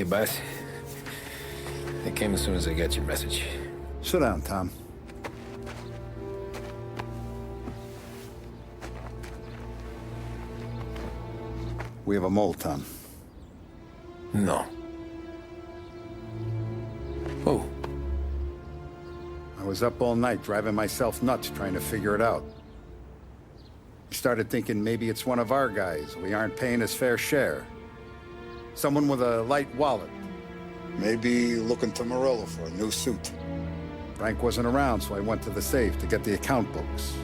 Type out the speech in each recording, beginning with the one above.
Hey, boss. I came as soon as I got your message. Sit down, Tom. We have a mole, Tom. No. Oh. I was up all night driving myself nuts trying to figure it out. I started thinking maybe it's one of our guys. We aren't paying his fair share. Someone with a light wallet. Maybe looking to Morello for a new suit. Frank wasn't around, so I went to the safe to get the account books.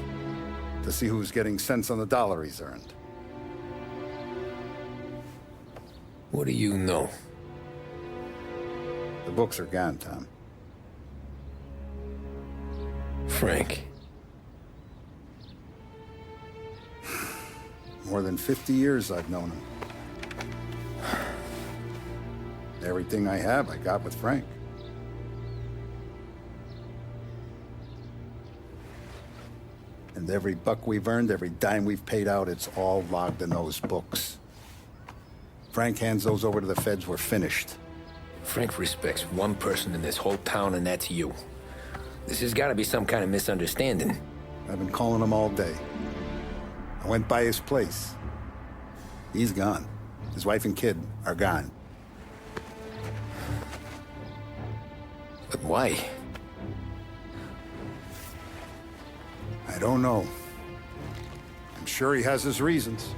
To see who's getting cents on the dollar he's earned. What do you know? The books are gone, Tom. Frank. More than 50 years I've known him. Everything I have, I got with Frank. And every buck we've earned, every dime we've paid out, it's all logged in those books. Frank hands those over to the feds, we're finished. Frank respects one person in this whole town, and that's you. This has got to be some kind of misunderstanding. I've been calling him all day. I went by his place. He's gone. His wife and kid are gone. But why? I don't know. I'm sure he has his reasons.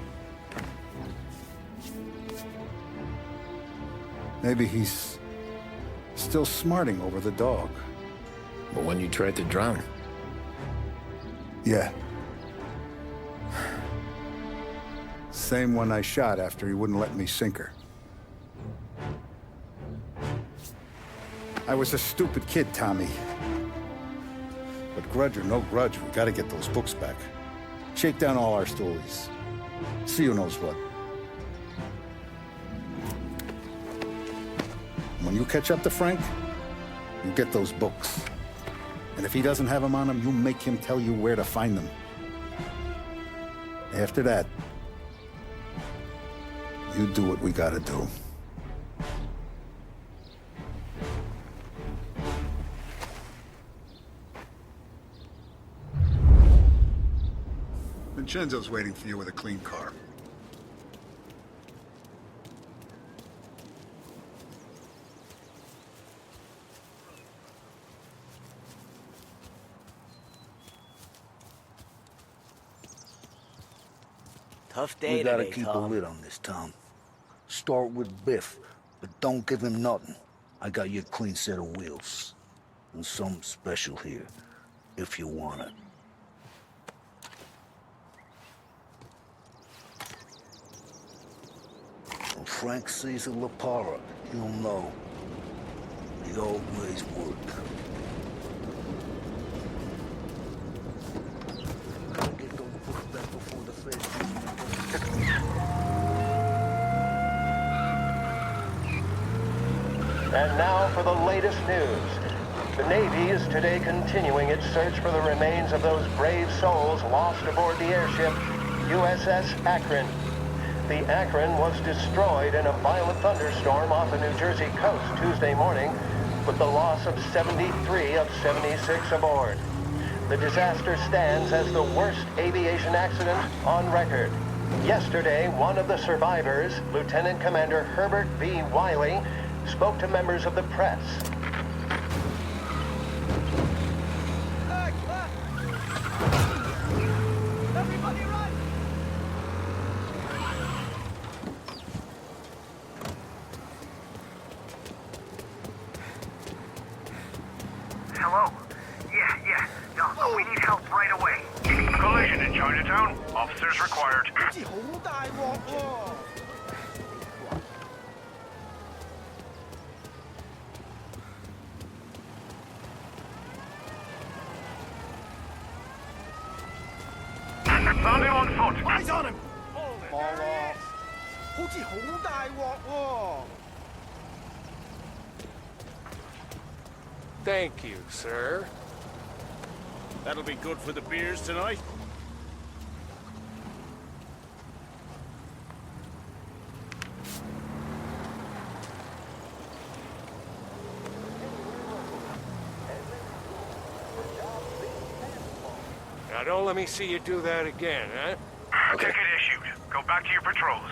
Maybe he's still smarting over the dog. The one you tried to drown? Yeah. Same one I shot after he wouldn't let me sink her. I was a stupid kid, Tommy. But grudge or no grudge, we gotta get those books back. Shake down all our stories. See who knows what. When you catch up to Frank, you get those books. And if he doesn't have them on him, you make him tell you where to find them. After that, you do what we gotta do. Vincenzo's waiting for you with a clean car. Tough day We gotta today, keep Tom. a lid on this, Tom. Start with Biff, but don't give him nothing. I got you a clean set of wheels. And something special here, if you want it. When Frank sees a La Parra, he'll know. The old ways work. Gotta get those books back before the feds do. And now for the latest news. The Navy is today continuing its search for the remains of those brave souls lost aboard the airship USS Akron. The Akron was destroyed in a violent thunderstorm off the New Jersey coast Tuesday morning, with the loss of 73 of 76 aboard. The disaster stands as the worst aviation accident on record. Yesterday, one of the survivors, Lieutenant Commander Herbert V. Wiley, spoke to members of the press. Everybody run! Hello? Yeah. No, we need help right away. Collision in Chinatown. Officers required. 好似好大鑊喎！ Found him on foot. Eyes on him！望喎，好似好大鑊喎！ Thank you, sir. That'll be good for the beers tonight. Now don't let me see you do that again, huh? Okay. Ticket issued. Go back to your patrols.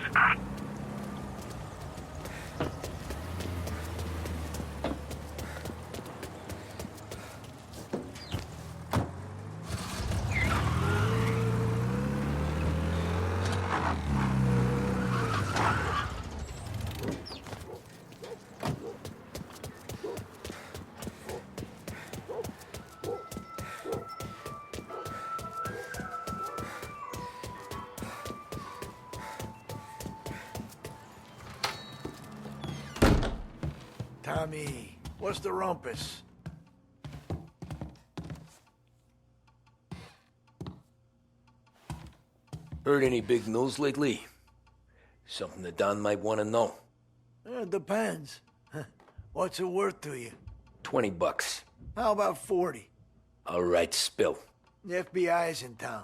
Tommy, what's the rumpus? Heard any big news lately? Something that Don might want to know. Depends. What's it worth to you? $20. How about 40? All right, spill. The FBI's in town.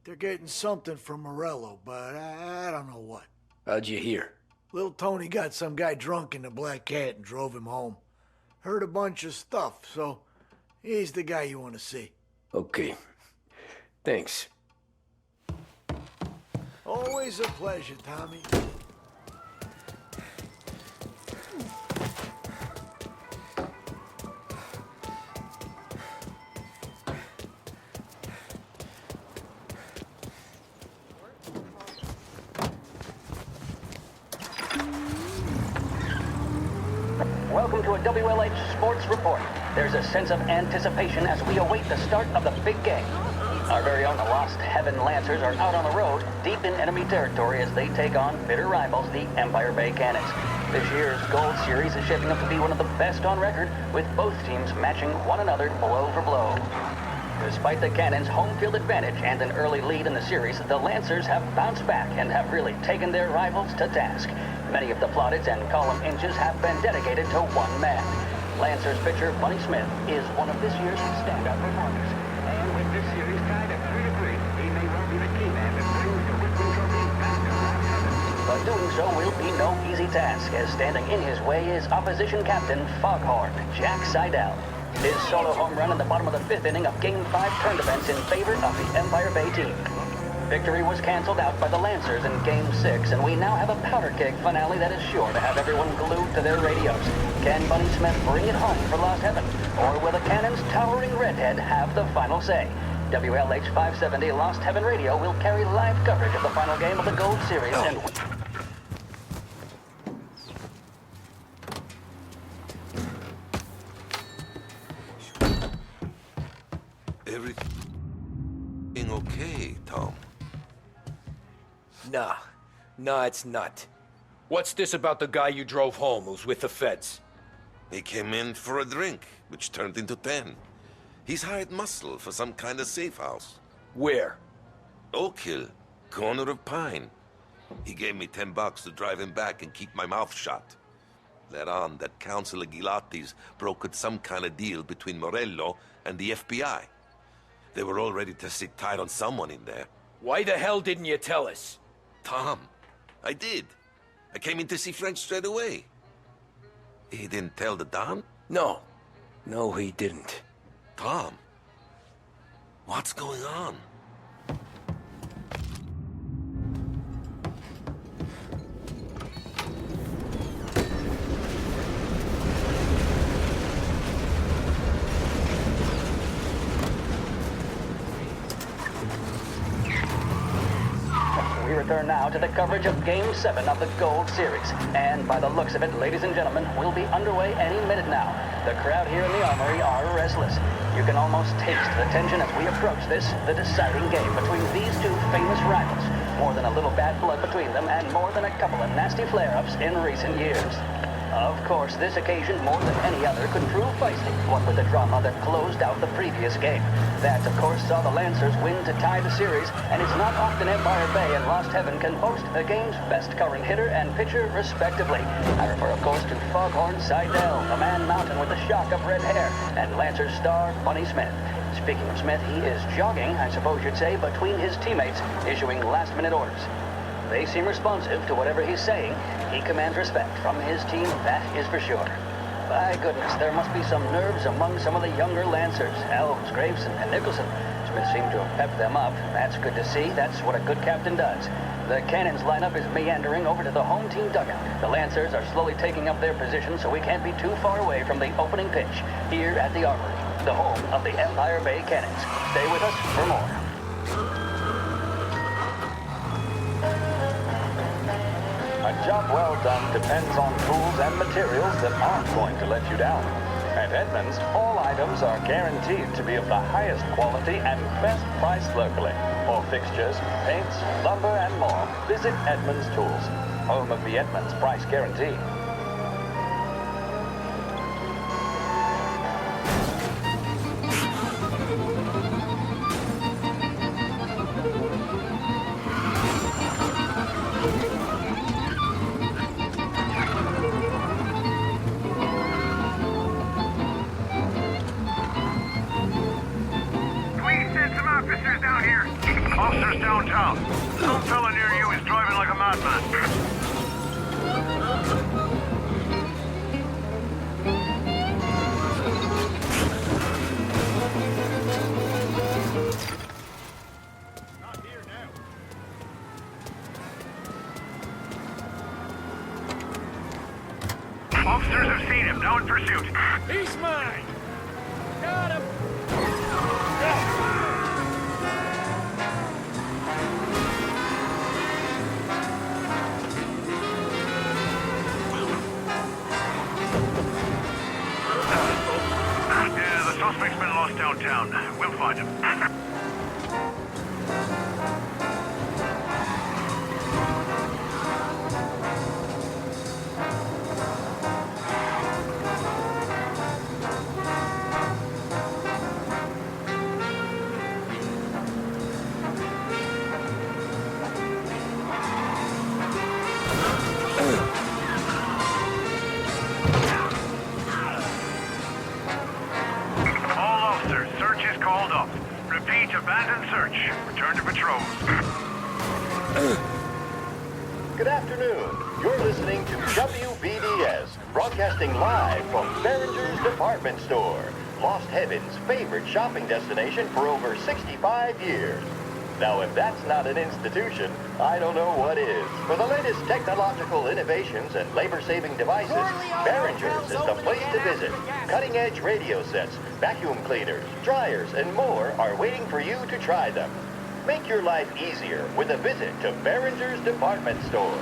They're getting something from Morello, but I don't know what. How'd you hear? Little Tony got some guy drunk in the Black Cat and drove him home. Heard a bunch of stuff, so he's the guy you want to see. Okay. Thanks. Always a pleasure, Tommy. Welcome to a WLH Sports Report. There's a sense of anticipation as we await the start of the big game. Our very own Lost Heaven Lancers are out on the road, deep in enemy territory as they take on bitter rivals, the Empire Bay Cannons. This year's Gold Series is shaping up to be one of the best on record, with both teams matching one another blow for blow. Despite the Cannons' home field advantage and an early lead in the series, the Lancers have bounced back and have really taken their rivals to task. Many of the plaudits and column inches have been dedicated to one man. Lancers pitcher Bunny Smith is one of this year's standout performers. And with this series tied at 3-3, he may well be the key man that brings the Whitman Trophy back to Lost Heaven. But doing so will be no easy task, as standing in his way is opposition captain Foghorn Jack Seidel. His solo home run in the bottom of the 5th inning of Game 5 turned events in favor of the Empire Bay team. Victory was canceled out by the Lancers in Game 6, and we now have a powder keg finale that is sure to have everyone glued to their radios. Can Bunny Smith bring it home for Lost Heaven, or will the Cannon's towering redhead have the final say? WLH 570 Lost Heaven Radio will carry live coverage of the final game of the Gold Series and... Everything okay, Tom? Nah, it's not. What's this about the guy you drove home who's with the feds? He came in for a drink, which turned into 10. He's hired muscle for some kind of safe house. Where? Oak Hill, corner of Pine. He gave me $10 to drive him back and keep my mouth shut. Let on that Councilor Gilatti's brokered some kind of deal between Morello and the FBI. They were all ready to sit tight on someone in there. Why the hell didn't you tell us? Tom, I did. I came in to see French straight away. He didn't tell the Don? No, he didn't. Tom, what's going on? We return now to the coverage of Game 7 of the Gold Series. And by the looks of it, ladies and gentlemen, we'll be underway any minute now. The crowd here in the Armory are restless. You can almost taste the tension as we approach this, the deciding game between these two famous rivals. More than a little bad blood between them, and more than a couple of nasty flare-ups in recent years. Of course, this occasion, more than any other, could prove feisty, what with the drama that closed out the previous game. That, of course, saw the Lancers win to tie the series, and it's not often Empire Bay and Lost Heaven can boast the game's best covering hitter and pitcher, respectively. I refer, of course, to Foghorn Seidel, a man mountain with a shock of red hair, and Lancers star Bunny Smith. Speaking of Smith, he is jogging, I suppose you'd say, between his teammates, issuing last-minute orders. They seem responsive to whatever he's saying. He commands respect from his team, that is for sure. By goodness, there must be some nerves among some of the younger Lancers, Elves, Graveson, and Nicholson. reinforcements seem to have pepped them up. That's good to see. That's what a good captain does. The cannons lineup is meandering over to the home team dugout. The Lancers are slowly taking up their position, so we can't be too far away from the opening pitch here at the Armory, the home of the Empire Bay Cannons. Stay with us for more. A job well done depends on tools and materials that aren't going to let you down. At Edmunds, all items are guaranteed to be of the highest quality and best price locally. For fixtures, paints, lumber, and more, visit Edmunds Tools, home of the Edmunds Price Guarantee. Officers downtown. Some fella near you is driving like a madman. Not here now. Officers have seen him, now in pursuit. He's mine! Got him! Yeah, the suspect's been lost downtown. We'll find him. All officers, search is called up. Repeat, abandoned search. Return to patrols. Good afternoon. You're listening to WBDS, broadcasting live from Behringer's Department Store, Lost Heaven's favorite shopping destination for over 65 years. Now, if that's not an institution, I don't know what is. For the latest technological innovations and labor-saving devices, Behringer's is the place to visit. Cutting-edge radio sets, vacuum cleaners, dryers, and more are waiting for you to try them. Make your life easier with a visit to Behringer's Department Store.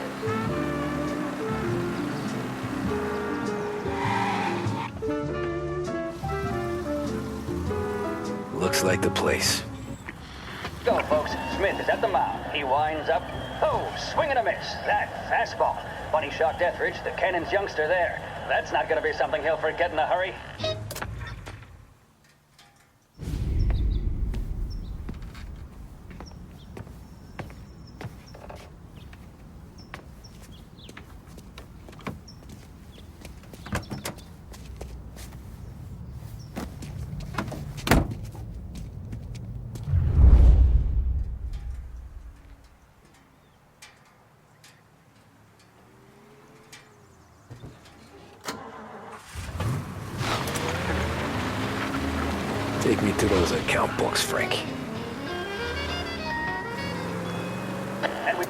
Looks like the place. Go, folks. Smith is at the mound. He winds up. Oh, swing and a miss. That fastball. Bunny shot Etheridge, the Cannon's youngster there. That's not going to be something he'll forget in a hurry. Take me to those account books, Frank. And we...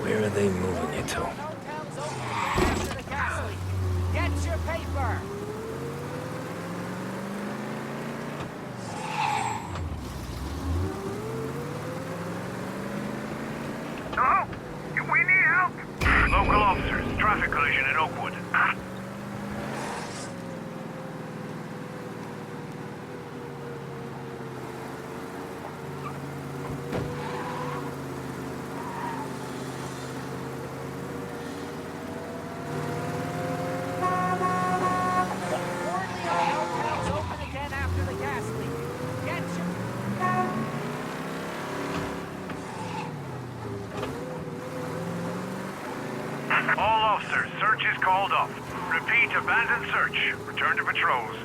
Where are they moving you to? Get your paper! Hello? We need help. Local officers, traffic collision in Oakwood. Hotel's open again after the gas leak. Get your... All officers, search is called off. Repeat, abandon search. Return to patrols.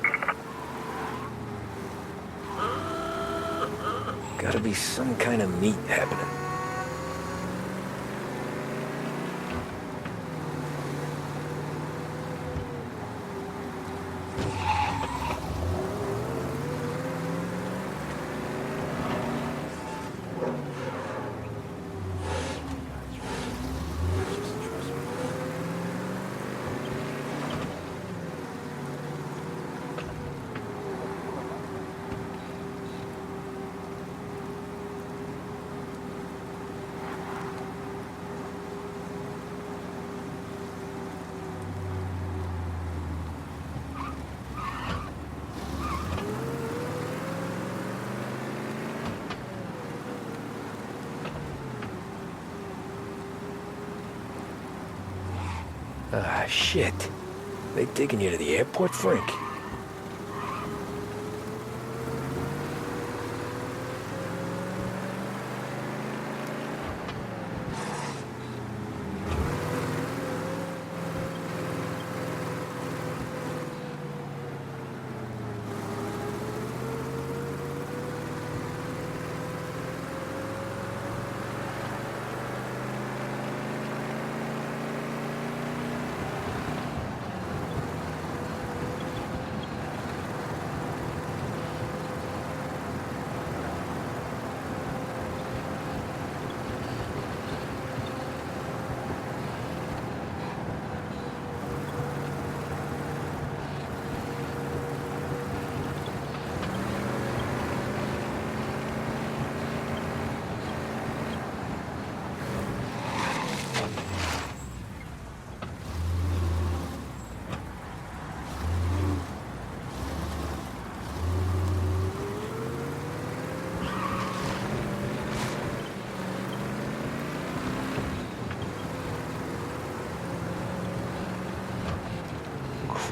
Gotta be some kind of meat happening. Ah, shit. They taking you to the airport, Frank?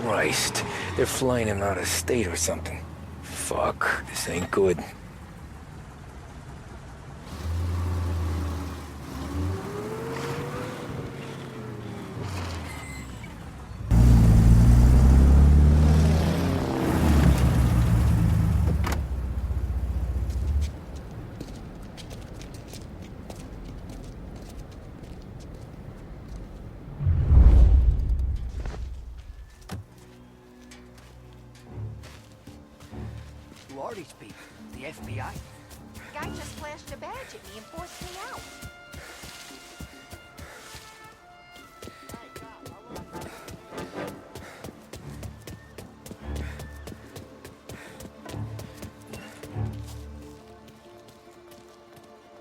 Christ, they're flying him out of state or something. Fuck, this ain't good. Who are these people? The FBI? Guy just flashed a badge at me and forced me out.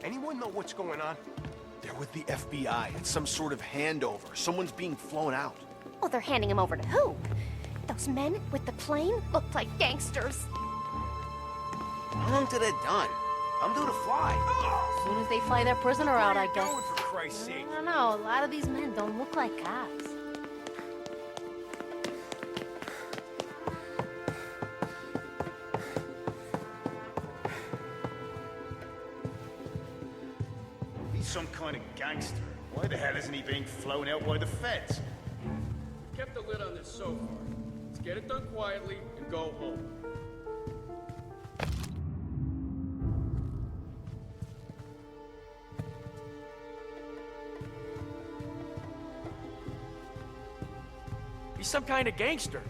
Anyone know what's going on? They're with the FBI. It's some sort of handover. Someone's being flown out. Well, they're handing him over to who? Those men with the plane looked like gangsters. How long till they're done? I'm due to fly. As soon as they fly their prisoner out, I guess. Going, for Christ's sake. I don't know. A lot of these men don't look like cops. He's some kind of gangster. Why the hell isn't he being flown out by the feds? We've kept the lid on this so far. Let's get it done quietly and go home. He's some kind of gangster.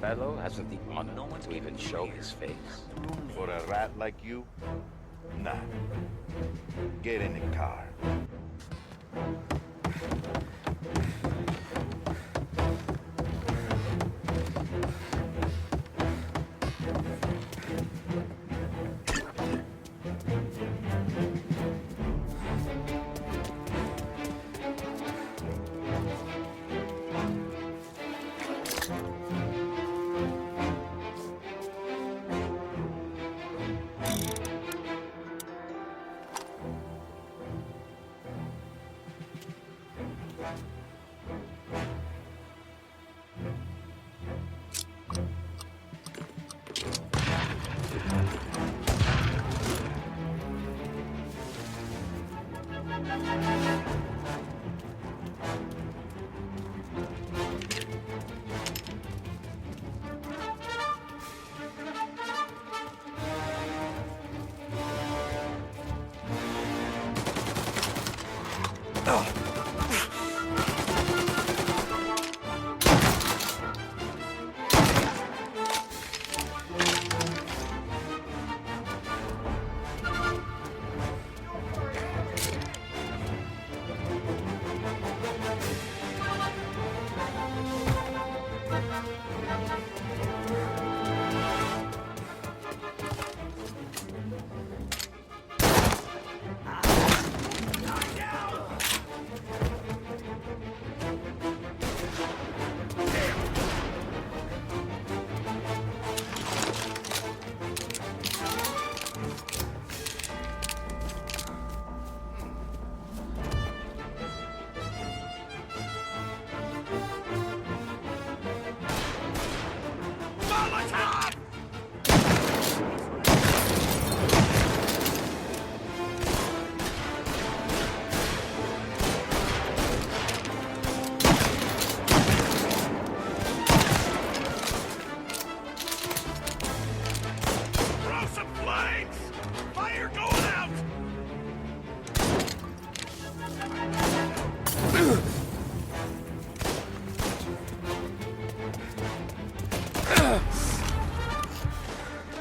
Fellow hasn't the honor to even show his face. For a rat like you? Nah. Get in the car.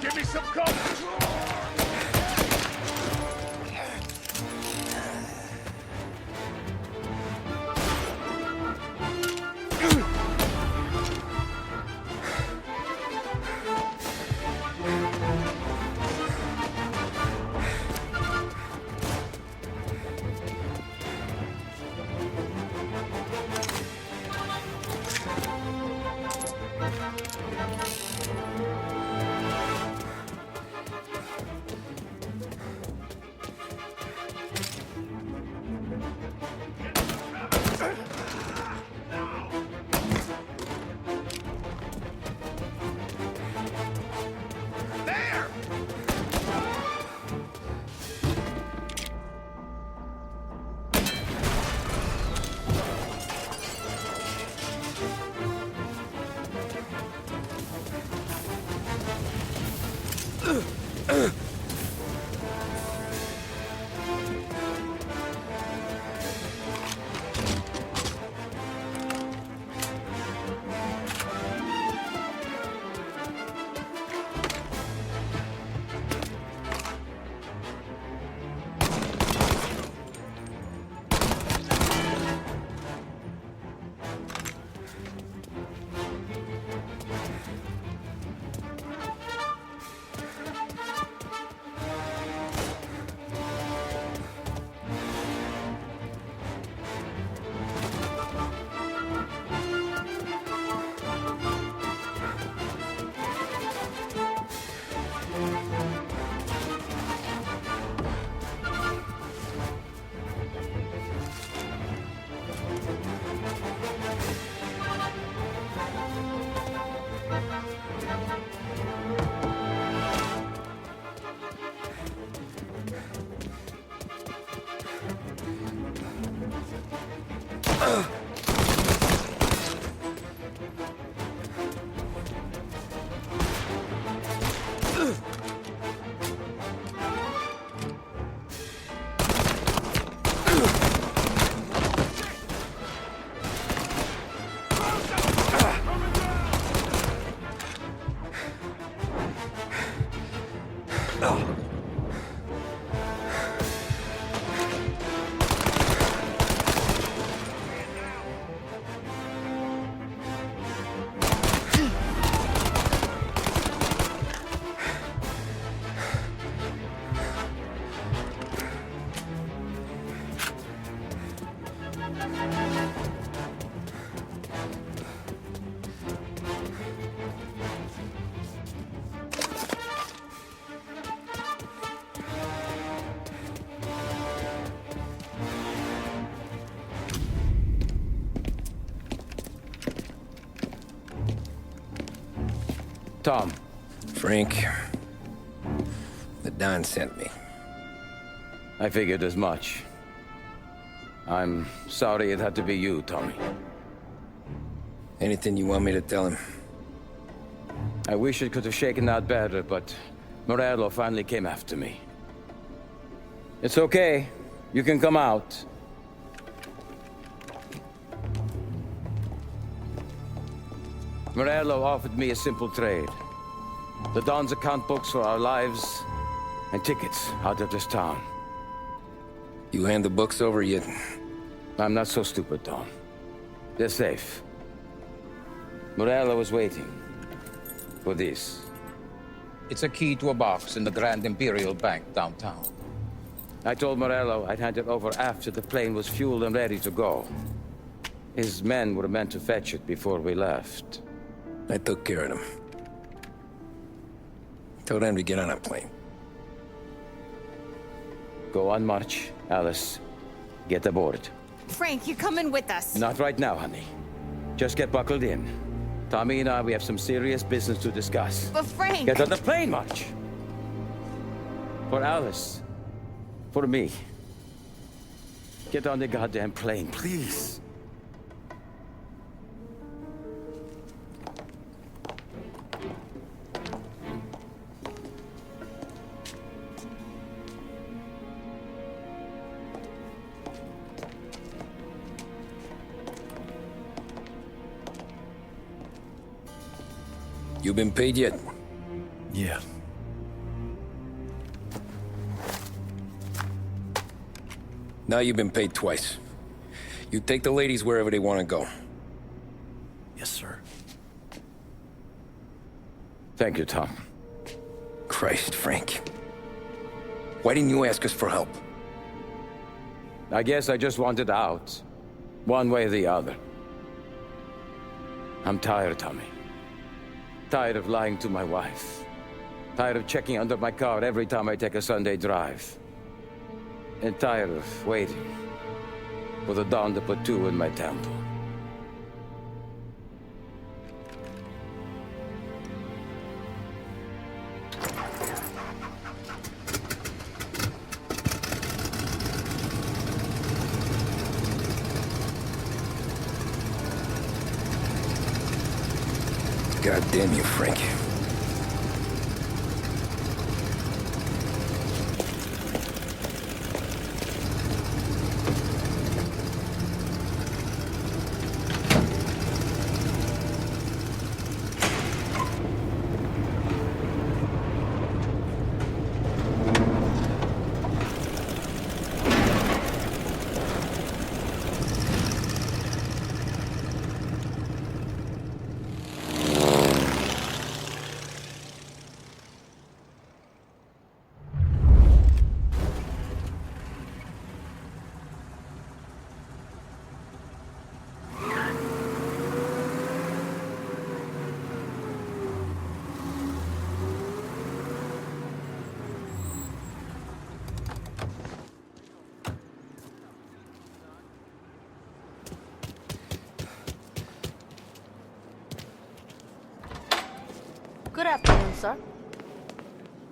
Give me some cover! Tom. Frank. The Don sent me. I figured as much. I'm sorry it had to be you, Tommy. Anything you want me to tell him? I wish it could have shaken out better, but Morello finally came after me. It's okay. You can come out. Morello offered me a simple trade. The Don's account books for our lives and tickets out of this town. You hand the books over yet? I'm not so stupid, Don. They're safe. Morello was waiting for this. It's a key to a box in the Grand Imperial Bank downtown. I told Morello I'd hand it over after the plane was fueled and ready to go. His men were meant to fetch it before we left. I took care of them. Told them to get on a plane. Go on, March. Alice, get aboard. Frank, you're coming with us. Not right now, honey. Just get buckled in. Tommy and I, we have some serious business to discuss. But Frank... Get on the plane, March! For Alice. For me. Get on the goddamn plane, please. You been paid yet? Yeah. Now you've been paid twice. You take the ladies wherever they want to go. Yes, sir. Thank you, Tom. Christ, Frank. Why didn't you ask us for help? I guess I just wanted out. One way or the other. I'm tired, Tommy. Tired of lying to my wife. Tired of checking under my car every time I take a Sunday drive. And tired of waiting for the dawn to put two in my temple. God damn you, Frank. Good afternoon, sir.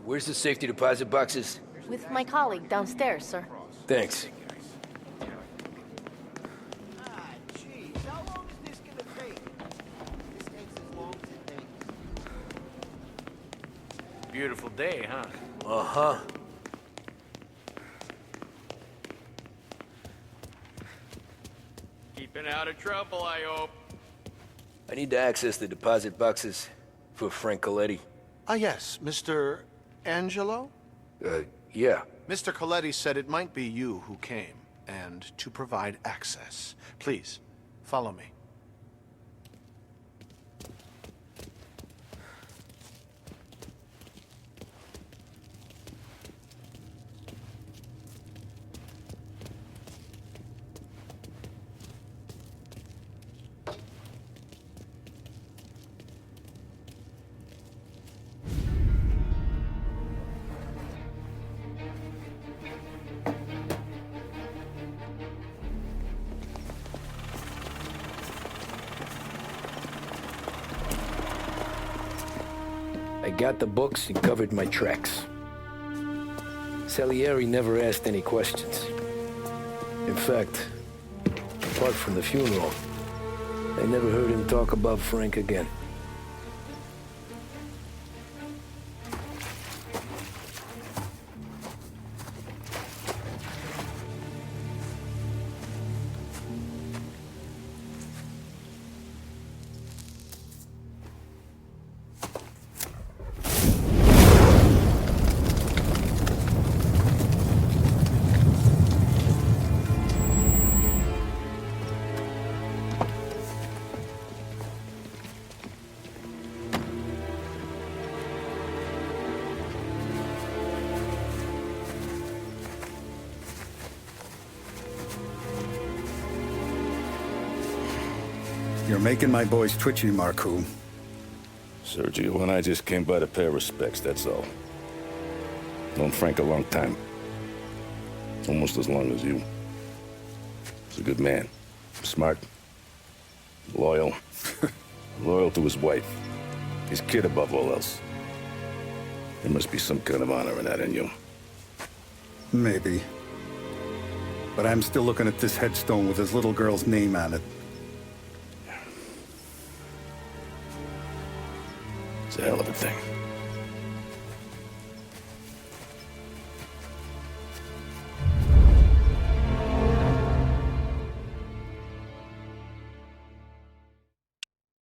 Where's the safety deposit boxes? With my colleague downstairs, sir. Thanks. Beautiful day, huh? Uh-huh. Keeping out of trouble, I hope. I need to access the deposit boxes for Frank Coletti. Ah, yes, Mr. Angelo? Yeah. Mr. Coletti said it might be you who came, and to provide access. Please, follow me. I got the books and covered my tracks. Salieri never asked any questions. In fact, apart from the funeral. They never heard him talk about Frank again. You're making my boys twitchy, Marku. Sergio and I just came by to pay our respects, that's all. Known Frank a long time. Almost as long as you. He's a good man. Smart. Loyal. Loyal to his wife. His kid above all else. There must be some kind of honor in that in you. Maybe. But I'm still looking at this headstone with his little girl's name on it. It's a hell of a thing.